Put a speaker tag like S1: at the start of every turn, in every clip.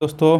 S1: दोस्तों,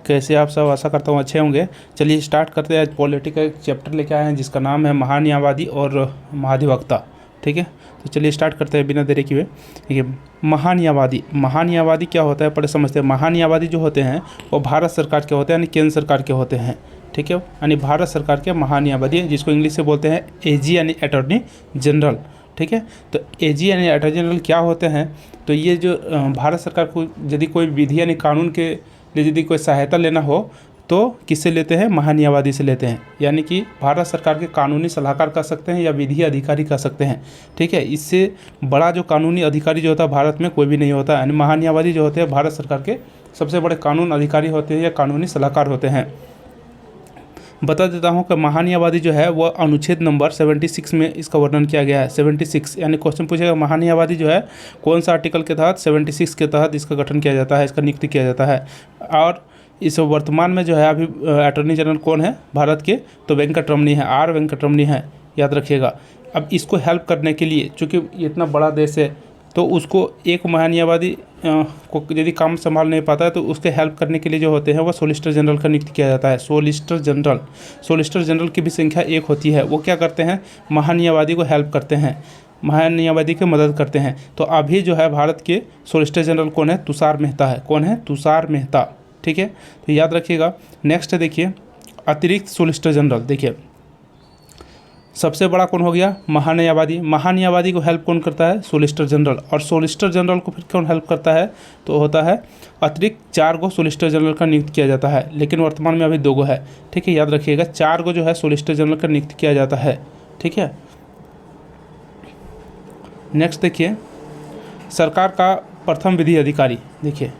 S1: कैसे आप सब? आशा करता हूँ अच्छे होंगे। चलिए स्टार्ट करते हैं। आज पॉलिटी का एक चैप्टर लेके आए हैं जिसका नाम है महान्यायवादी और महाधिवक्ता। ठीक है, तो चलिए स्टार्ट करते हैं बिना देरी किए। ठीक है, महान्यायवादी क्या होता है पहले समझते हैं। महान्यायवादी जो होते हैं वो भारत सरकार के होते हैं, यानी केंद्र सरकार के होते हैं। ठीक है, यानी भारत सरकार के महान्यायवादी, जिसको इंग्लिश से बोलते हैं एजी यानी अटॉर्नी जनरल। ठीक है, तो एजी यानी अटॉर्नी जनरल क्या होते हैं? तो ये जो भारत सरकार को यदि कोई विधि यानी कानून के लिए यदि कोई सहायता लेना हो तो किससे लेते हैं? महान्यायवादी से लेते हैं। यानी कि भारत सरकार के कानूनी सलाहकार कह सकते हैं या विधि अधिकारी कह सकते हैं। ठीक है, इससे बड़ा जो कानूनी अधिकारी जो होता है भारत में कोई भी नहीं होता। यानी महान्यायवादी जो होते हैं भारत सरकार के सबसे बड़े कानून अधिकारी होते हैं या कानूनी सलाहकार होते हैं। बता देता हूं कि महान्यायवादी जो है वह अनुच्छेद नंबर 76 में इसका वर्णन किया गया है। 76 यानी क्वेश्चन पूछेगा महान्यायवादी जो है कौन सा आर्टिकल के तहत 76 के तहत इसका गठन किया जाता है, इसका नियुक्ति किया जाता है। और इस वर्तमान में जो है अभी अटॉर्नी जनरल कौन है भारत के? तो वेंकटरमणी है, आर वेंकटरमणी है, याद रखिएगा। अब इसको हेल्प करने के लिए, चूँकि इतना बड़ा देश है तो उसको एक महान्यायवादी को यदि काम संभाल नहीं पाता है तो उसके हेल्प करने के लिए जो होते हैं वो सोलिसिटर जनरल का नियुक्त किया जाता है। सोलिसिटर जनरल की भी संख्या एक होती है। वो क्या करते हैं? महान्यायवादी को हेल्प करते हैं, महान्यायवादी की मदद करते हैं। तो अभी जो है भारत के सोलिसिटर जनरल कौन है? तुषार मेहता है। कौन है? तुषार मेहता। ठीक है, तो याद रखिएगा। नेक्स्ट देखिए अतिरिक्त सोलिसिटर जनरल। देखिए सबसे बड़ा कौन हो गया? महान्यायवादी। महान्यायवादी को हेल्प कौन करता है? Solicitor general. और सोलिसिटर जनरल को फिर कौन हेल्प करता है? तो होता है अतिरिक्त 4 गो सोलिसिटर जनरल का नियुक्त किया जाता है, लेकिन वर्तमान में अभी 2 गो है। ठीक है, याद रखिएगा 4 गो जो है सोलिसिटर जनरल का नियुक्त किया जाता है। ठीक है, नेक्स्ट देखिए सरकार का प्रथम विधि अधिकारी। देखिए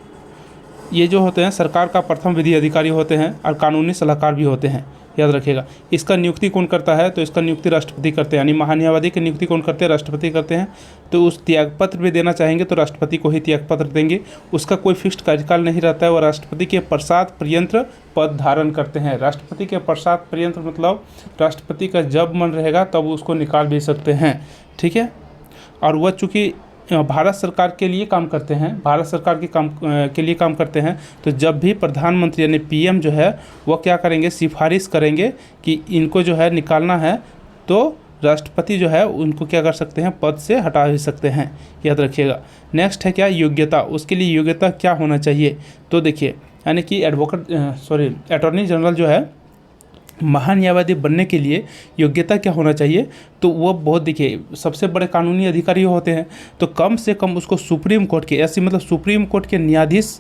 S1: ये जो होते हैं सरकार का प्रथम विधि अधिकारी होते हैं और कानूनी सलाहकार भी होते हैं, याद रखिएगा। इसका नियुक्ति कौन करता है? तो इसका नियुक्ति राष्ट्रपति करते हैं। यानी महान्यायवादी की नियुक्ति कौन करते हैं? राष्ट्रपति करते हैं। तो उस त्यागपत्र भी देना चाहेंगे तो राष्ट्रपति को ही त्यागपत्र देंगे। उसका कोई फिक्स्ड कार्यकाल नहीं रहता है। वो राष्ट्रपति के पश्चात पर्यंत पद धारण करते हैं। राष्ट्रपति के पश्चात पर्यंत मतलब राष्ट्रपति का जब मन रहेगा तब उसको निकाल भी सकते हैं। ठीक है, और वह चूँकि भारत सरकार के लिए काम करते हैं, भारत सरकार के लिए काम करते हैं, तो जब भी प्रधानमंत्री यानी पीएम जो है वो क्या करेंगे? सिफारिश करेंगे कि इनको जो है निकालना है तो राष्ट्रपति जो है उनको क्या कर सकते हैं? पद से हटा भी सकते हैं, याद रखिएगा। नेक्स्ट है क्या? योग्यता। उसके लिए योग्यता क्या होना चाहिए? तो देखिए यानी कि अटॉर्नी जनरल जो है महान्यायवादी बनने के लिए योग्यता क्या होना चाहिए? तो वो बहुत, देखिए सबसे बड़े कानूनी अधिकारी होते हैं तो कम से कम उसको सुप्रीम कोर्ट के मतलब सुप्रीम कोर्ट के न्यायाधीश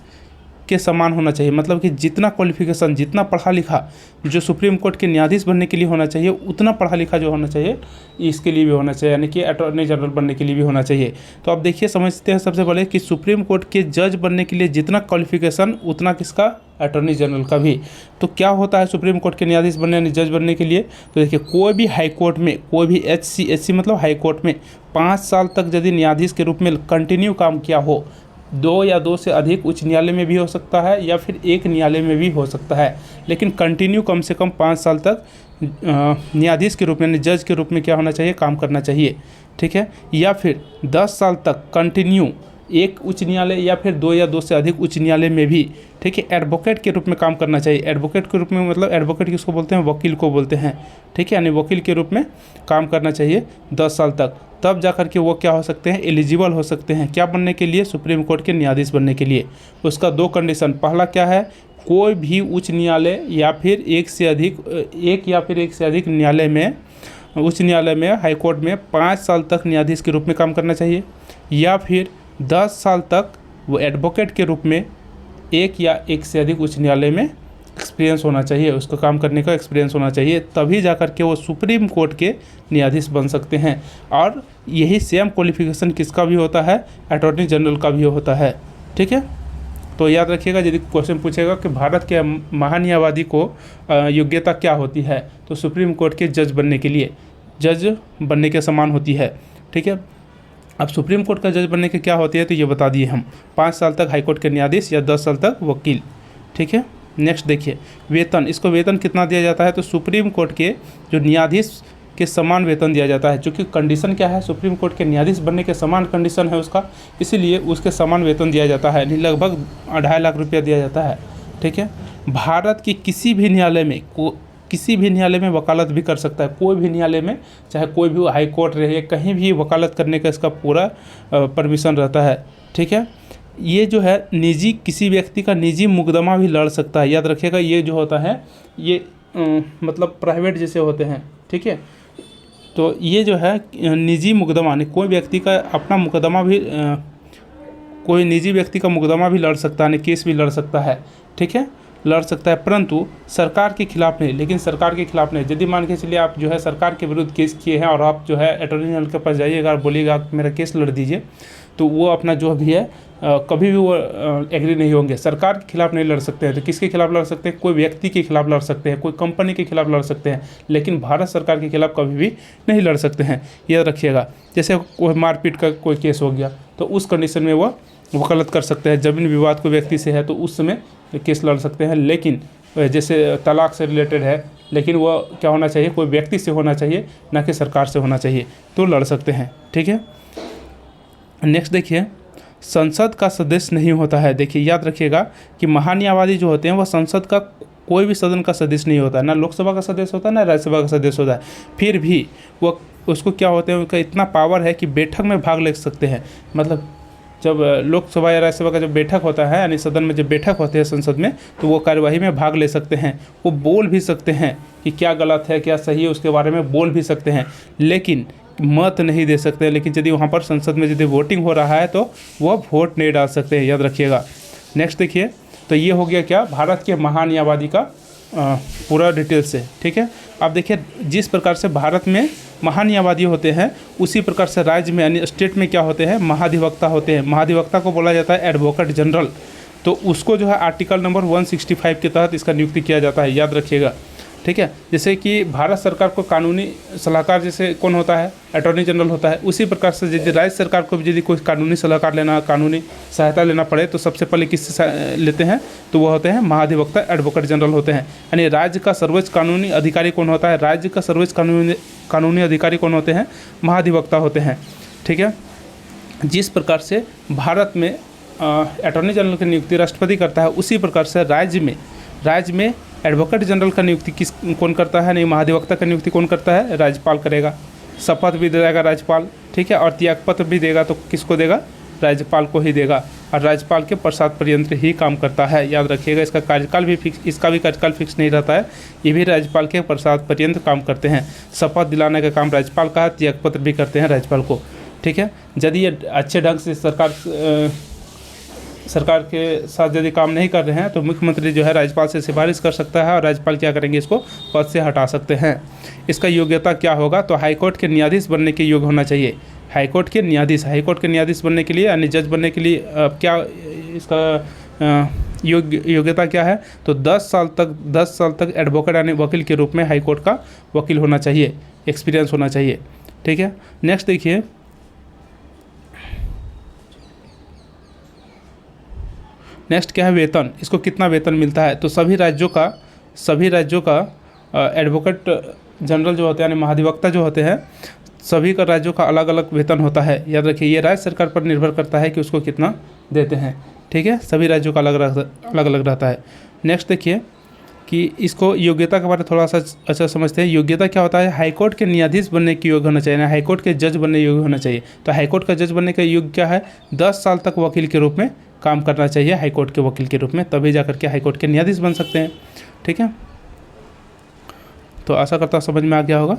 S1: के समान होना चाहिए। मतलब कि जितना क्वालिफिकेशन, जितना पढ़ा लिखा जो सुप्रीम कोर्ट के न्यायाधीश बनने के लिए होना चाहिए उतना पढ़ा लिखा जो होना चाहिए इसके लिए भी होना चाहिए, यानी कि अटॉर्नी जनरल बनने के लिए भी होना चाहिए। तो आप देखिए समझते हैं सबसे पहले कि सुप्रीम कोर्ट के जज बनने के लिए जितना क्वालिफिकेशन उतना किसका? अटॉर्नी जनरल का भी। तो क्या होता है सुप्रीम कोर्ट के न्यायाधीश बनने यानी जज बनने के लिए? तो देखिए कोई भी हाई कोर्ट में, कोई भी एचसी मतलब हाई कोर्ट में 5 साल तक यदि न्यायाधीश के रूप में कंटिन्यू काम किया हो, 2 या 2 से अधिक उच्च न्यायालय में भी हो सकता है या फिर एक न्यायालय में भी हो सकता है, लेकिन कंटिन्यू कम से कम 5 साल तक न्यायाधीश के रूप में यानी जज के रूप में क्या होना चाहिए? काम करना चाहिए। ठीक है, या फिर 10 साल तक कंटिन्यू एक उच्च न्यायालय या फिर 2 या 2 से अधिक उच्च न्यायालय में भी, ठीक है, एडवोकेट के रूप में काम करना चाहिए। एडवोकेट के रूप में मतलब एडवोकेट किसको बोलते हैं? वकील को बोलते हैं। ठीक है, यानी वकील के रूप में काम करना चाहिए 10 साल तक, तब जा कर के वो क्या हो सकते हैं? एलिजिबल हो सकते हैं। क्या बनने के लिए? सुप्रीम कोर्ट के न्यायाधीश बनने के लिए। उसका 2 कंडीशन। पहला क्या है? कोई भी उच्च न्यायालय या फिर एक या फिर एक से अधिक न्यायालय में, उच्च न्यायालय में, हाई कोर्ट में 5 साल तक न्यायाधीश के रूप में काम करना चाहिए, या फिर 10 साल तक वो एडवोकेट के रूप में एक या एक से अधिक उच्च न्यायालय में एक्सपीरियंस होना चाहिए, उसको काम करने का एक्सपीरियंस होना चाहिए, तभी जाकर के वो सुप्रीम कोर्ट के न्यायाधीश बन सकते हैं। और यही सेम क्वालिफिकेशन किसका भी होता है? अटॉर्नी जनरल का भी होता है। ठीक है, तो याद रखिएगा यदि क्वेश्चन पूछेगा कि भारत के महान्यायवादी को योग्यता क्या होती है, तो सुप्रीम कोर्ट के जज बनने के लिए, जज बनने के समान होती है। ठीक है, अब सुप्रीम कोर्ट का जज बनने के क्या होती है तो ये बता दिए हम। 5 साल तक हाई कोर्ट के न्यायाधीश या 10 साल तक वकील। ठीक है, नेक्स्ट देखिए वेतन। इसको वेतन कितना दिया जाता है? तो सुप्रीम कोर्ट के जो न्यायाधीश के समान वेतन दिया जाता है। चूँकि कंडीशन क्या है, सुप्रीम कोर्ट के न्यायाधीश बनने के समान कंडीशन है उसका, इसीलिए उसके समान वेतन दिया जाता है, लगभग 2.5 लाख रुपया दिया जाता है। ठीक है। भारत के किसी भी न्यायालय में वकालत भी कर सकता है, कोई भी न्यायालय में, चाहे कोई भी हाई कोर्ट रहे, कहीं भी वकालत करने का इसका पूरा परमिशन रहता है। ठीक है। ये जो है निजी, किसी व्यक्ति का निजी मुकदमा भी लड़ सकता है, याद रखिएगा। ये जो होता है ये मतलब प्राइवेट जैसे होते हैं। ठीक है। तो ये जो है निजी मुकदमा, नहीं कोई व्यक्ति का अपना मुकदमा भी कोई निजी व्यक्ति का मुकदमा भी लड़ सकता है, नहीं केस भी लड़ सकता है। ठीक है, लड़ सकता है, परंतु सरकार के खिलाफ नहीं। लेकिन सरकार के खिलाफ नहीं, यदि मान के चलिए आप जो है सरकार के विरुद्ध केस किए हैं और आप जो है अटॉर्नी जनरल के पास जाइएगा और बोलिएगा मेरा केस लड़ दीजिए, तो वो अपना जो भी है कभी भी वो एग्री नहीं होंगे। सरकार के खिलाफ नहीं लड़ सकते हैं, तो किसके खिलाफ लड़ सकते हैं? कोई व्यक्ति के खिलाफ लड़ सकते हैं, कोई कंपनी के खिलाफ लड़ सकते हैं, लेकिन भारत सरकार के खिलाफ कभी भी नहीं लड़ सकते हैं, याद रखिएगा। जैसे कोई मारपीट का कोई केस हो गया तो उस कंडीशन में वो वकालत कर सकते हैं। ज़मीन विवाद कोई व्यक्ति से है तो उस समय केस लड़ सकते हैं। लेकिन जैसे तलाक से रिलेटेड है, लेकिन वो क्या होना चाहिए, कोई व्यक्ति से होना चाहिए, ना कि सरकार से होना चाहिए, तो लड़ सकते हैं। ठीक है। नेक्स्ट देखिए, संसद का सदस्य नहीं होता है। देखिए याद रखिएगा कि महान्यायवादी जो होते हैं वह संसद का कोई भी सदन का सदस्य नहीं होता है, ना लोकसभा का सदस्य होता है, ना राज्यसभा का सदस्य होता है। फिर भी वो उसको क्या होते हैं, उनका इतना पावर है कि बैठक में भाग ले सकते हैं। मतलब जब लोकसभा या राज्यसभा का जब बैठक होता है, यानी सदन में जब बैठक होती है संसद में, तो वो कार्यवाही में भाग ले सकते हैं। वो बोल भी सकते हैं कि क्या गलत है क्या सही है, उसके बारे में बोल भी सकते हैं, लेकिन मत नहीं दे सकते। लेकिन यदि वहाँ पर संसद में यदि वोटिंग हो रहा है तो वह वोट नहीं डाल सकते हैं, याद रखिएगा। नेक्स्ट देखिए, तो ये हो गया क्या, भारत के महान्यायवादी का पूरा डिटेल से। ठीक है। अब देखिए, जिस प्रकार से भारत में महान्यायवादी होते हैं उसी प्रकार से राज्य में यानी स्टेट में क्या होते हैं, महाधिवक्ता होते हैं। महाधिवक्ता को बोला जाता है एडवोकेट जनरल। तो उसको जो है आर्टिकल नंबर 165 के तहत इसका नियुक्ति किया जाता है, याद रखिएगा। ठीक है। जैसे कि भारत सरकार को कानूनी सलाहकार जैसे कौन होता है, अटॉर्नी जनरल होता है, उसी प्रकार से यदि राज्य सरकार को भी यदि कोई कानूनी सलाहकार लेना, कानूनी सहायता लेना पड़े तो सबसे पहले किससे लेते हैं, तो वो होते हैं महाधिवक्ता, एडवोकेट जनरल होते हैं। यानी राज्य का सर्वोच्च कानूनी अधिकारी कौन होता है, राज्य का सर्वोच्च कानूनी अधिकारी कौन होते हैं, महाधिवक्ता होते हैं। ठीक है। जिस प्रकार से भारत में अटॉर्नी जनरल की नियुक्ति राष्ट्रपति करता है, उसी प्रकार से राज्य में एडवोकेट जनरल का नियुक्ति कौन करता है, नहीं महाधिवक्ता का नियुक्ति कौन करता है, राज्यपाल करेगा। शपथ भी देगा राज्यपाल। ठीक है। और त्यागपत्र भी देगा तो किसको देगा, राज्यपाल को ही देगा। और राज्यपाल के प्रसाद पर्यंत ही काम करता है, याद रखिएगा। इसका कार्यकाल भी फिक्स नहीं रहता है, ये भी राज्यपाल के प्रसाद पर्यंत काम करते हैं। शपथ दिलाने का काम राज्यपाल का है, त्यागपत्र भी करते हैं राज्यपाल को। ठीक है। यदि ये अच्छे ढंग से सरकार के साथ यदि काम नहीं कर रहे हैं तो मुख्यमंत्री जो है राज्यपाल से सिफारिश कर सकता है और राज्यपाल क्या करेंगे, इसको पद से हटा सकते हैं। इसका योग्यता क्या होगा, तो हाईकोर्ट के न्यायाधीश बनने के योग्य होना चाहिए। हाईकोर्ट के न्यायाधीश बनने के लिए यानी जज बनने के लिए क्या इसका योग्यता क्या है, तो 10 साल तक एडवोकेट यानी वकील के रूप में हाईकोर्ट का वकील होना चाहिए, एक्सपीरियंस होना चाहिए। ठीक है। नेक्स्ट देखिए, नेक्स्ट क्या है, वेतन। इसको कितना वेतन मिलता है, तो सभी राज्यों का एडवोकेट जनरल जो होते हैं यानी महाधिवक्ता जो होते हैं, सभी का राज्यों का अलग अलग वेतन होता है, याद रखिए। ये राज्य सरकार पर निर्भर करता है कि उसको कितना देते हैं। ठीक है। सभी राज्यों का अलग अलग रहता है। नेक्स्ट देखिए कि इसको योग्यता के बारे में थोड़ा सा अच्छा समझते हैं। योग्यता क्या होता है, हाईकोर्ट के न्यायाधीश बनने के योग्य होना चाहिए, हाईकोर्ट के जज बनने योग्य होना चाहिए। तो हाईकोर्ट का जज बनने का योग्य क्या है, 10 साल तक वकील के रूप में काम करना चाहिए, हाईकोर्ट के वकील के रूप में, तभी जाकर के हाईकोर्ट के न्यायाधीश बन सकते हैं। ठीक है। तो आशा करता हूँ समझ में आ गया होगा।